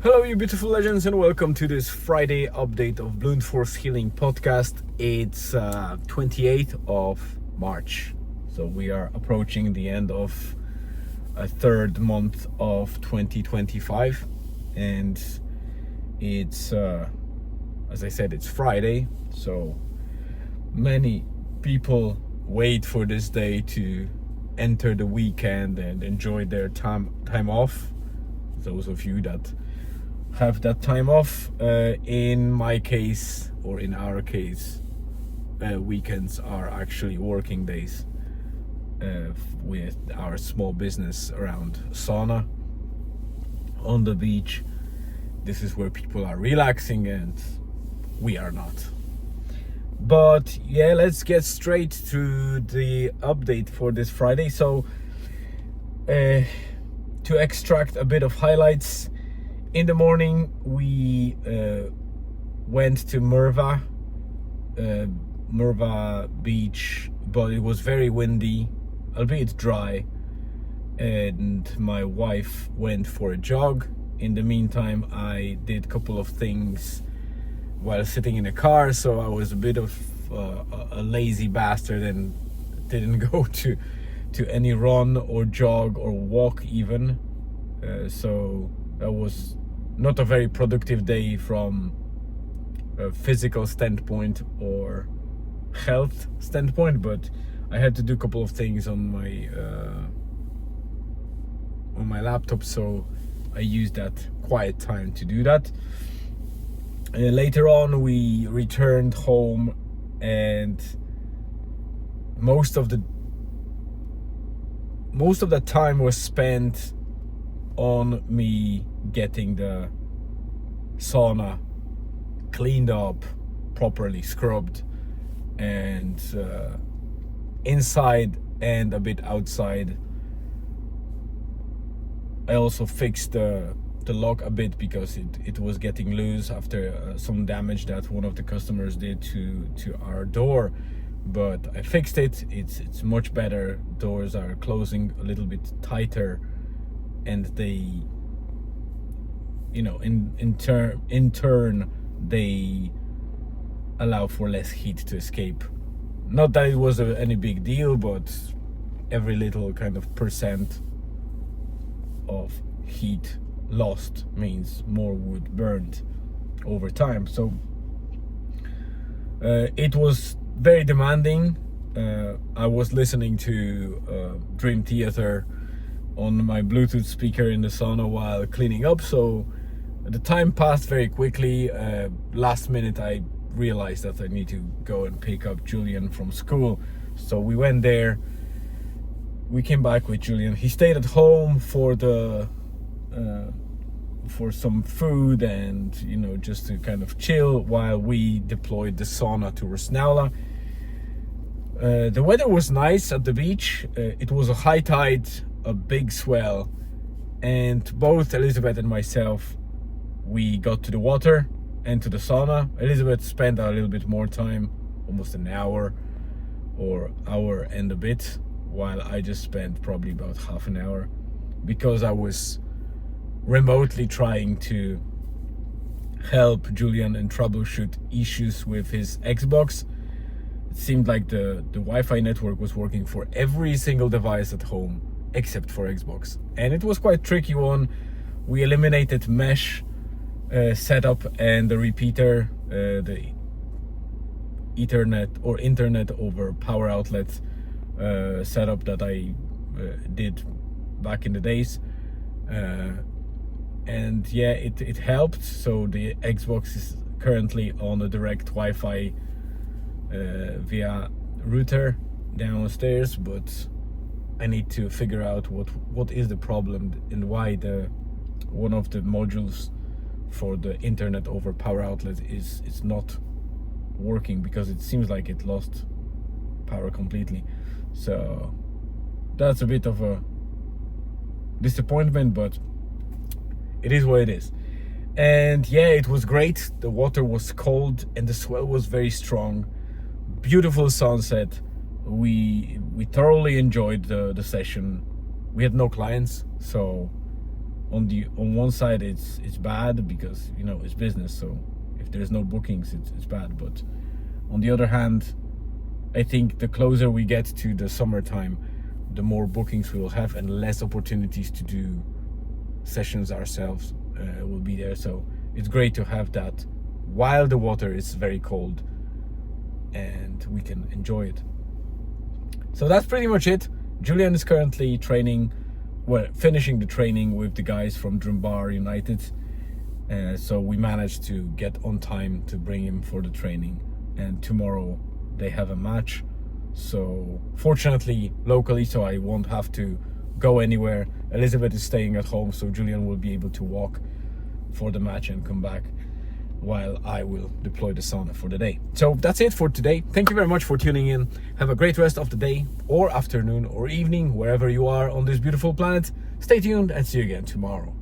Hello, you beautiful legends, and welcome to this Friday update of Blunt Force Healing Podcast. It's 28th of March, so we are approaching the end of a third month of 2025, and it's as I said, it's Friday, so many people wait for this day to enter the weekend and enjoy their time off. Those of you that have that time off, in my case, or in our case, weekends are actually working days, with our small business around sauna on the beach. This is where people are relaxing and we are not. But yeah, let's get straight to the update for this Friday. So to extract a bit of highlights, in the morning we went to Murva beach, but it was very windy, albeit dry, and my wife went for a jog. In the meantime, I did a couple of things while sitting in the car, so I was a bit of a lazy bastard and didn't go to any run or jog or walk even. So that was not a very productive day from a physical standpoint or health standpoint, but I had to do a couple of things on my laptop, so I used that quiet time to do that. Later on, we returned home, and most of the time was spent on me getting the sauna cleaned up, properly scrubbed, and inside and a bit outside. I also fixed the lock a bit because it was getting loose after some damage that one of the customers did to our door, but I fixed it. It's much better. Doors are closing a little bit tighter, and they, in turn they allow for less heat to escape. Not that it was any big deal, but every little kind of percent of heat lost means more wood burned over time. So it was very demanding. I was listening to Dream Theater on my Bluetooth speaker in the sauna while cleaning up, so the time passed very quickly. Last minute I realized that I need to go and pick up Julian from school, so we went there. We came back with Julian. He stayed at home for some food and just to kind of chill while we deployed the sauna to Rusnaula. The weather was nice at the beach. It was a high tide, a big swell, and both Elizabeth and myself, we got to the water and to the sauna. Elizabeth spent a little bit more time, almost an hour or hour and a bit, while I just spent probably about half an hour, because I was remotely trying to help Julian and troubleshoot issues with his Xbox. It seemed like the Wi-Fi network was working for every single device at home except for Xbox, and it was quite tricky one. We eliminated mesh setup and the repeater, the Ethernet or internet over power outlet setup that I did back in the days, and yeah, it helped. So the Xbox is currently on a direct Wi-Fi via router downstairs, but I need to figure out what is the problem and why one of the modules for the internet over power outlet is not working, because it seems like it lost power completely. So that's a bit of a disappointment, but it is what it is. And yeah, it was great. The water was cold and the swell was very strong. Beautiful sunset. We thoroughly enjoyed the session. We had no clients, so on one side it's bad because it's business, so if there's no bookings it's bad. But on the other hand, I think the closer we get to the summertime, the more bookings we will have and less opportunities to do sessions ourselves will be there. So it's great to have that while the water is very cold and we can enjoy it. So that's pretty much it. Julian is currently finishing the training with the guys from Drumbar United. So we managed to get on time to bring him for the training, and tomorrow they have a match. So fortunately locally, so I won't have to go anywhere. Elizabeth is staying at home, so Julian will be able to walk for the match and come back while I will deploy the sauna for the day. So that's it for today. Thank you very much for tuning in. Have a great rest of the day or afternoon or evening, wherever you are on this beautiful planet. Stay tuned and see you again tomorrow.